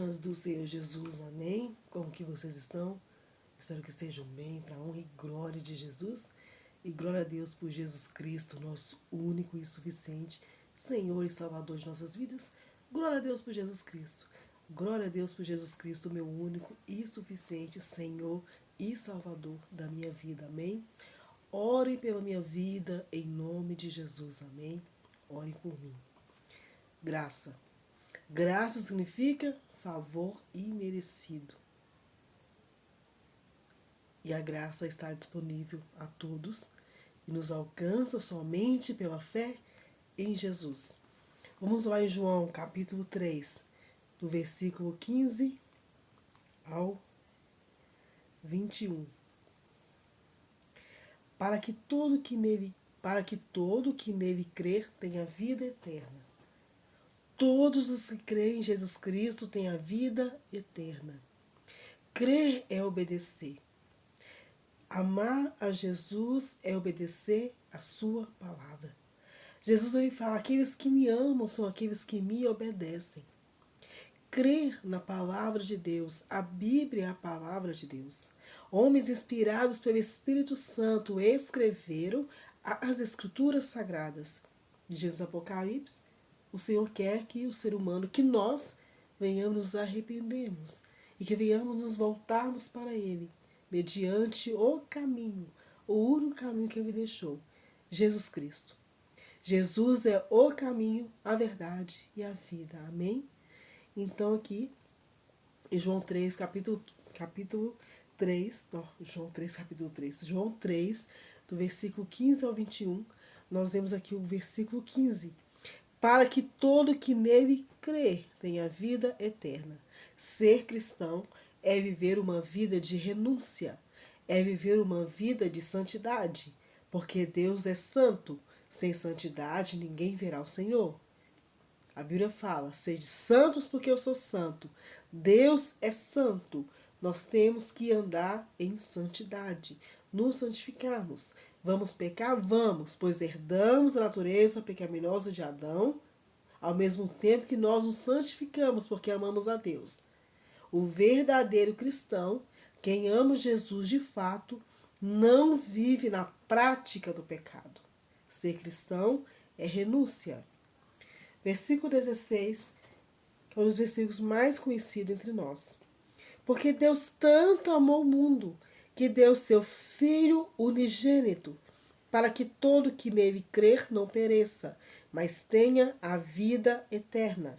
paz do Senhor Jesus, amém? Como que vocês estão? Espero que estejam bem, para a honra e glória de Jesus. E glória a Deus por Jesus Cristo, nosso único e suficiente Senhor e Salvador de nossas vidas. Glória a Deus por Jesus Cristo. Glória a Deus por Jesus Cristo, meu único e suficiente Senhor e Salvador da minha vida, amém? Orem pela minha vida em nome de Jesus, amém? Orem por mim. Graça. Graça significa favor imerecido. E a graça está disponível a todos e nos alcança somente pela fé em Jesus. Vamos lá em João capítulo 3, do versículo 15 ao 21. Para que todo que nele crer tenha vida eterna. Todos os que creem em Jesus Cristo têm a vida eterna. Crer é obedecer. Amar a Jesus é obedecer a sua palavra. Jesus ele fala, aqueles que me amam são aqueles que me obedecem. Crer na palavra de Deus, a Bíblia é a palavra de Deus. Homens inspirados pelo Espírito Santo escreveram as Escrituras Sagradas. De Gênesis Apocalipse, o Senhor quer que o ser humano, que nós venhamos nos arrependermos e que venhamos nos voltarmos para Ele, mediante o caminho, o único caminho que Ele deixou, Jesus Cristo. Jesus é o caminho, a verdade e a vida. Amém? Então aqui, em João 3, capítulo 3, João 3, do versículo 15 ao 21, nós vemos aqui o versículo 15. Para que todo que nele crer tenha vida eterna. Ser cristão é viver uma vida de renúncia, é viver uma vida de santidade, porque Deus é santo. Sem santidade ninguém verá o Senhor. A Bíblia fala, sede santos porque eu sou santo. Deus é santo. Nós temos que andar em santidade, nos santificarmos. Vamos pecar? Vamos, pois herdamos a natureza pecaminosa de Adão, ao mesmo tempo que nós nos santificamos, porque amamos a Deus. O verdadeiro cristão, quem ama Jesus de fato, não vive na prática do pecado. Ser cristão é renúncia. Versículo 16, que é um dos versículos mais conhecidos entre nós. Porque Deus tanto amou o mundo, que deu seu Filho unigênito, para que todo que nele crer não pereça, mas tenha a vida eterna.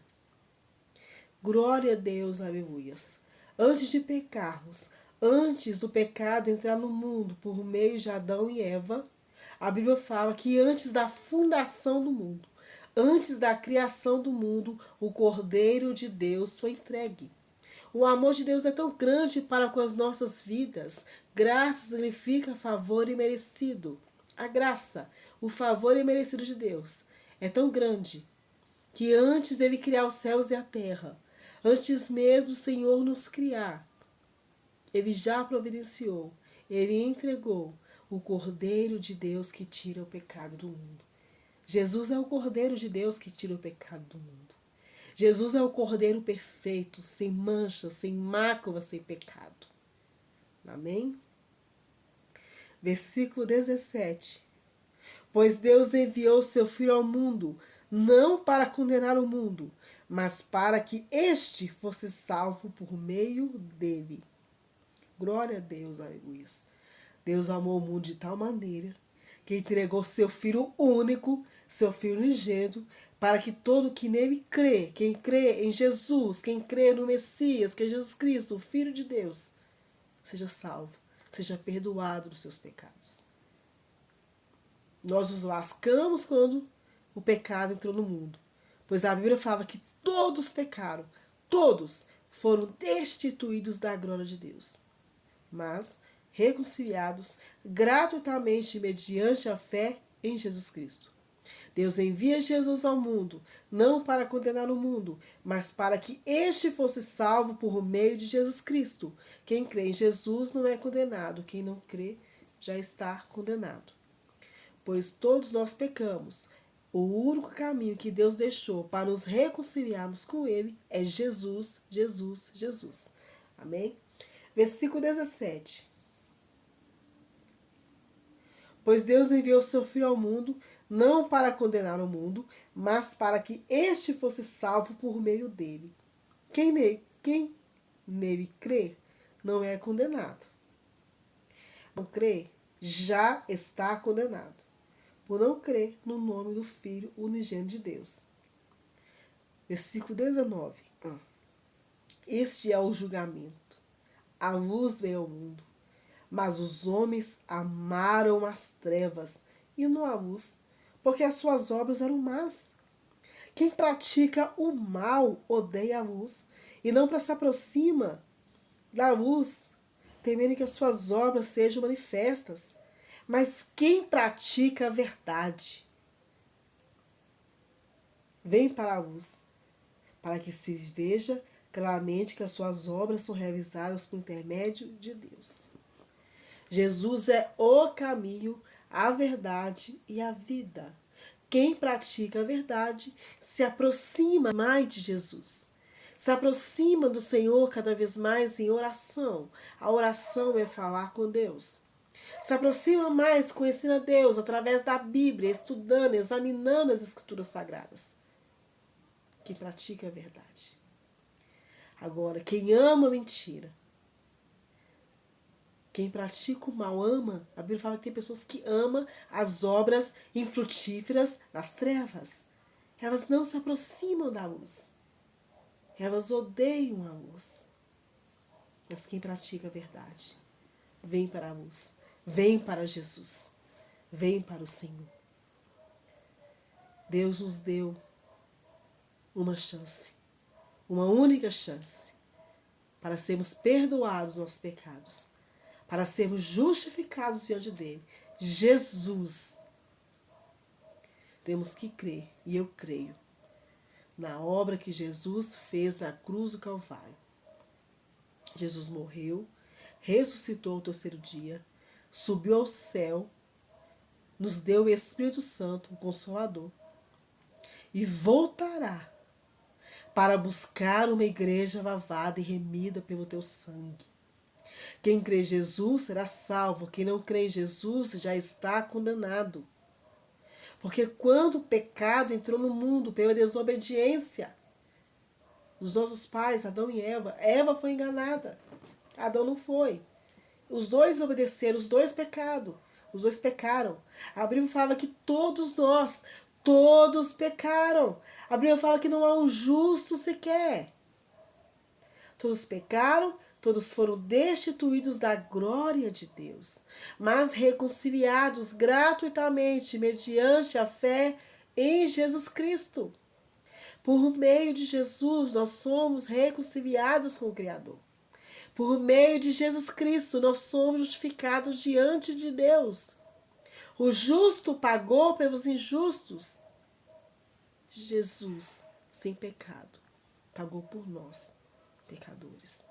Glória a Deus, aleluias. Antes de pecarmos, antes do pecado entrar no mundo por meio de Adão e Eva, a Bíblia fala que antes da fundação do mundo, antes da criação do mundo, o Cordeiro de Deus foi entregue. O amor de Deus é tão grande para com as nossas vidas. Graça significa favor imerecido. A graça, o favor imerecido de Deus é tão grande que antes dele criar os céus e a terra, antes mesmo do Senhor nos criar, ele já providenciou, ele entregou o Cordeiro de Deus que tira o pecado do mundo. Jesus é o Cordeiro de Deus que tira o pecado do mundo. Jesus é o Cordeiro perfeito, sem mancha, sem mácula, sem pecado. Amém? Versículo 17. Pois Deus enviou seu Filho ao mundo, não para condenar o mundo, mas para que este fosse salvo por meio dele. Glória a Deus, aleluia. Deus amou o mundo de tal maneira que entregou seu Filho único, seu Filho unigênito, para que todo que nele crê, quem crê em Jesus, quem crê no Messias, que é Jesus Cristo, o Filho de Deus, seja salvo, seja perdoado dos seus pecados. Nós nos lascamos quando o pecado entrou no mundo, pois a Bíblia fala que todos pecaram, todos foram destituídos da glória de Deus, mas reconciliados gratuitamente mediante a fé em Jesus Cristo. Deus envia Jesus ao mundo, não para condenar o mundo, mas para que este fosse salvo por meio de Jesus Cristo. Quem crê em Jesus não é condenado, quem não crê já está condenado. Pois todos nós pecamos, O único caminho que Deus deixou para nos reconciliarmos com Ele é Jesus, Jesus, Jesus. Amém? Versículo 17. Pois Deus enviou seu Filho ao mundo, não para condenar o mundo, mas para que este fosse salvo por meio dele. Quem nele crê não é condenado. Não crê já está condenado, por não crer no nome do Filho unigênito de Deus. Versículo 19. Este é o julgamento. A luz veio ao mundo, mas os homens amaram as trevas e não a luz, porque as suas obras eram más. Quem pratica o mal odeia a luz e não se aproxima da luz, temendo que as suas obras sejam manifestas. Mas quem pratica a verdade vem para a luz, para que se veja claramente que as suas obras são realizadas por intermédio de Deus. Jesus é o caminho, a verdade e a vida. Quem pratica a verdade se aproxima mais de Jesus. Se aproxima do Senhor cada vez mais em oração. A oração é falar com Deus. Se aproxima mais conhecendo a Deus através da Bíblia, estudando, examinando as Escrituras Sagradas. Quem pratica a verdade. Agora, quem ama a mentira, quem pratica o mal ama, a Bíblia fala que tem pessoas que amam as obras infrutíferas das trevas. Elas não se aproximam da luz. Elas odeiam a luz. Mas quem pratica a verdade, vem para a luz, vem para Jesus, vem para o Senhor. Deus nos deu uma chance, uma única chance, para sermos perdoados dos nossos pecados, para sermos justificados diante dele. Jesus. Temos que crer, e eu creio, na obra que Jesus fez na cruz do Calvário. Jesus morreu, ressuscitou ao terceiro dia, subiu ao céu, nos deu o Espírito Santo, o Consolador, e voltará para buscar uma igreja lavada e remida pelo teu sangue. Quem crê em Jesus será salvo, quem não crê em Jesus já está condenado. Porque quando o pecado entrou no mundo pela desobediência dos nossos pais, Adão e Eva, Eva foi enganada, Adão não foi. Os dois obedeceram, os dois pecaram. A Bíblia fala que todos pecaram. A Bíblia fala que não há um justo sequer. Todos pecaram, todos foram destituídos da glória de Deus, mas reconciliados gratuitamente mediante a fé em Jesus Cristo. Por meio de Jesus, nós somos reconciliados com o Criador. Por meio de Jesus Cristo, nós somos justificados diante de Deus. O justo pagou pelos injustos. Jesus, sem pecado, pagou por nós, pecadores.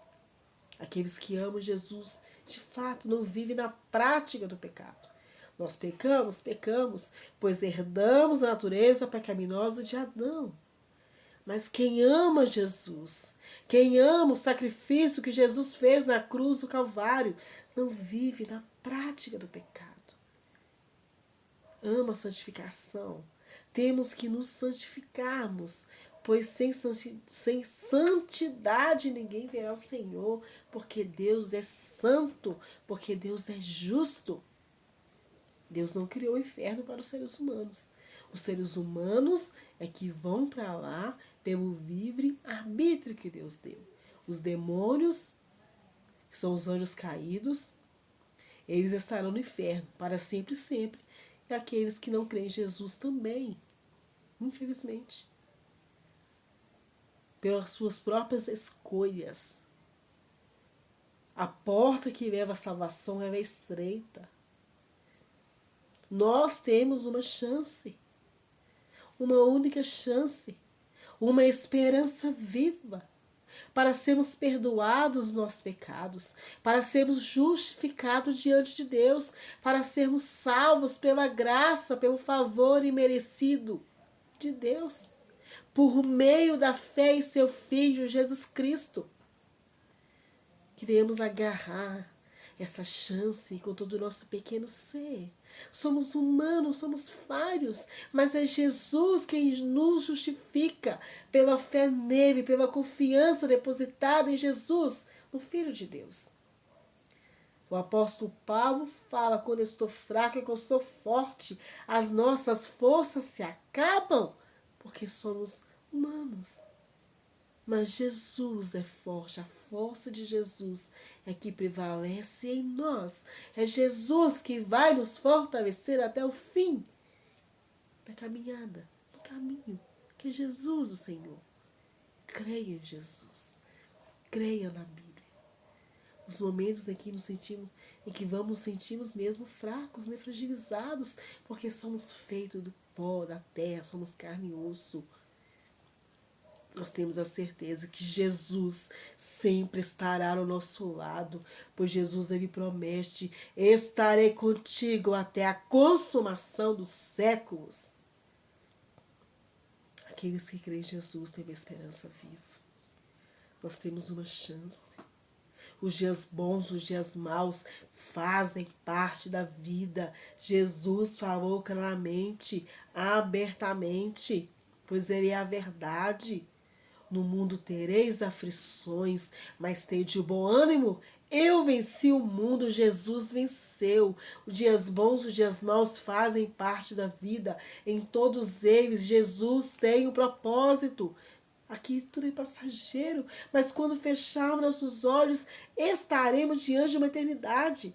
Aqueles que amam Jesus, de fato, não vivem na prática do pecado. Nós pecamos, pois herdamos a natureza pecaminosa de Adão. Mas quem ama Jesus, quem ama o sacrifício que Jesus fez na cruz do Calvário, não vive na prática do pecado. Ama a santificação. Temos que nos santificarmos, pois sem santidade ninguém verá o Senhor, porque Deus é santo, porque Deus é justo. Deus não criou o inferno para os seres humanos. Os seres humanos é que vão para lá pelo livre arbítrio que Deus deu. Os demônios, que são os anjos caídos, eles estarão no inferno para sempre e sempre. E aqueles que não creem em Jesus também, infelizmente. Pelas suas próprias escolhas. A porta que leva à salvação é estreita. Nós temos uma chance, uma única chance, uma esperança viva. para sermos perdoados dos nossos pecados, para sermos justificados diante de Deus, para sermos salvos pela graça, pelo favor imerecido de Deus, por meio da fé em seu Filho Jesus Cristo. Que venhamos agarrar essa chance com todo o nosso pequeno ser. Somos humanos, somos falhos, mas é Jesus quem nos justifica pela fé nele, pela confiança depositada em Jesus, o Filho de Deus. O apóstolo Paulo fala: quando eu estou fraco é que eu sou forte. As nossas forças se acabam porque somos humanos. Mas Jesus é forte, a força de Jesus é que prevalece em nós. É Jesus que vai nos fortalecer até o fim da caminhada, do caminho, que é Jesus o Senhor. Creia em Jesus, creia na Bíblia. Os momentos em que nos sentimos, em que vamos sentirmos mesmo fracos, né, fragilizados, porque somos feitos do pó da terra, somos carne e osso. Nós temos a certeza que Jesus sempre estará ao nosso lado, pois Jesus ele promete: estarei contigo até a consumação dos séculos. Aqueles que creem em Jesus têm uma esperança viva. Nós temos uma chance. Os dias bons, os dias maus fazem parte da vida. Jesus falou claramente, abertamente, pois ele é a verdade. No mundo tereis aflições, mas tende bom ânimo. Eu venci o mundo, Jesus venceu. Os dias bons, os dias maus fazem parte da vida. Em todos eles, Jesus tem um propósito. Aqui tudo é passageiro, mas quando fecharmos nossos olhos, estaremos diante de uma eternidade.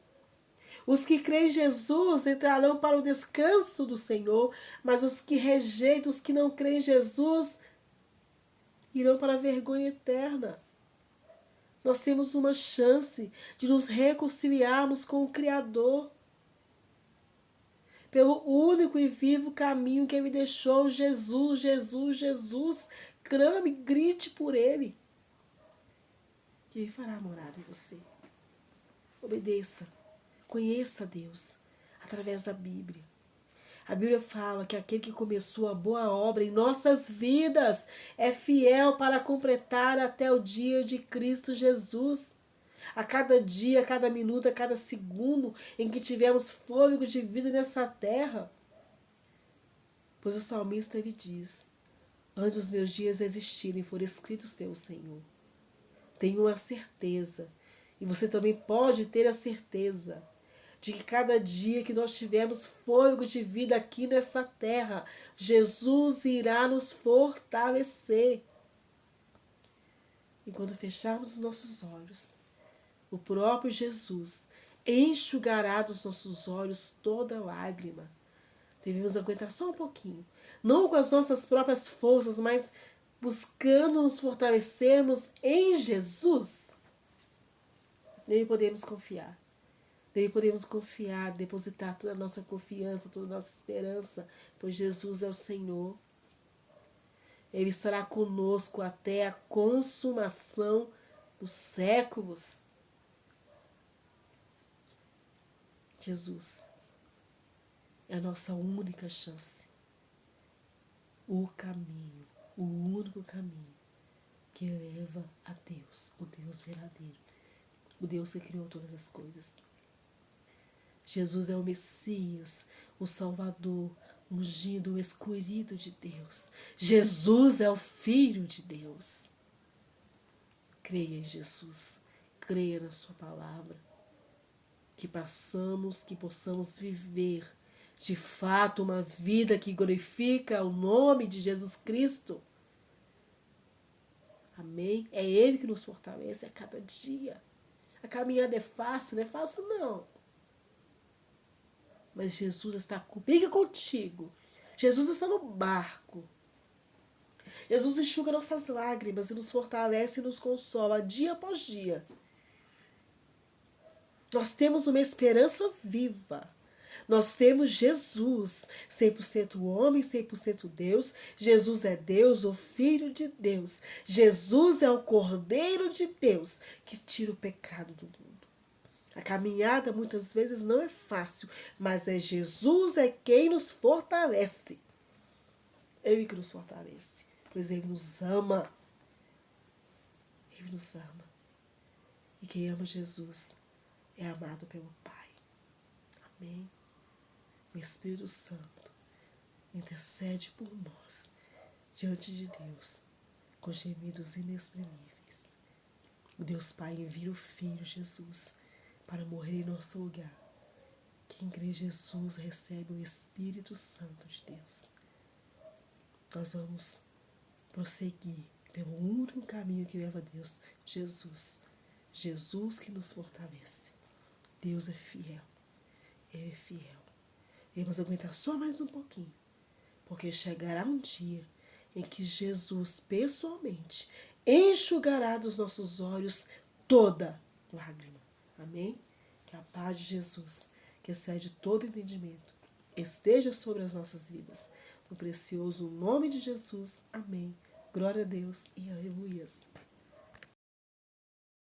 Os que creem em Jesus entrarão para o descanso do Senhor, mas os que rejeitam, os que não creem em Jesus, irão para a vergonha eterna. Nós temos uma chance de nos reconciliarmos com o Criador, pelo único e vivo caminho que Ele deixou, Jesus, Jesus, Jesus. Clame, grite por Ele, que Ele fará morada em você. Obedeça, conheça Deus através da Bíblia. A Bíblia fala que aquele que começou a boa obra em nossas vidas é fiel para completar até o dia de Cristo Jesus. A cada dia, a cada minuto, a cada segundo em que tivermos fôlego de vida nessa terra. Pois o salmista ele diz: antes os meus dias existirem, foram escritos pelo Senhor. Tenho a certeza, e você também pode ter a certeza, de que cada dia que nós tivermos fôlego de vida aqui nessa terra, Jesus irá nos fortalecer. E quando fecharmos os nossos olhos, o próprio Jesus enxugará dos nossos olhos toda lágrima. Devemos aguentar só um pouquinho, não com as nossas próprias forças, mas buscando nos fortalecermos em Jesus. Nele podemos confiar. Nele podemos confiar, depositar toda a nossa confiança, toda a nossa esperança, pois Jesus é o Senhor. Ele estará conosco até a consumação dos séculos. Jesus é a nossa única chance. O caminho, o único caminho que leva a Deus, o Deus verdadeiro, o Deus que criou todas as coisas. Jesus é o Messias, o Salvador, ungido, o escolhido de Deus. Jesus é o Filho de Deus. Creia em Jesus, creia na sua palavra, que possamos viver de fato uma vida que glorifica o nome de Jesus Cristo. Amém? É Ele que nos fortalece a cada dia. A caminhada é fácil, não é fácil não. Mas Jesus está comigo e contigo. Jesus está no barco. Jesus enxuga nossas lágrimas e nos fortalece e nos consola dia após dia. Nós temos uma esperança viva. Nós temos Jesus, 100% homem, 100% Deus. Jesus é Deus, o Filho de Deus. Jesus é o Cordeiro de Deus que tira o pecado do mundo. A caminhada muitas vezes não é fácil, mas é Jesus é quem nos fortalece. Ele que nos fortalece, pois Ele nos ama. Ele nos ama. E quem ama Jesus é amado pelo Pai. Amém? O Espírito Santo intercede por nós diante de Deus com gemidos inexprimíveis. O Deus Pai envia o Filho Jesus para morrer em nosso lugar. Quem crê em Jesus recebe o Espírito Santo de Deus. Nós vamos prosseguir pelo único caminho que leva a Deus, Jesus. Jesus que nos fortalece. Deus é fiel. Ele é fiel. E vamos aguentar só mais um pouquinho, porque chegará um dia em que Jesus pessoalmente enxugará dos nossos olhos toda lágrima. Amém? Que a paz de Jesus, que excede todo entendimento, esteja sobre as nossas vidas. No precioso nome de Jesus. Amém. Glória a Deus e aleluias.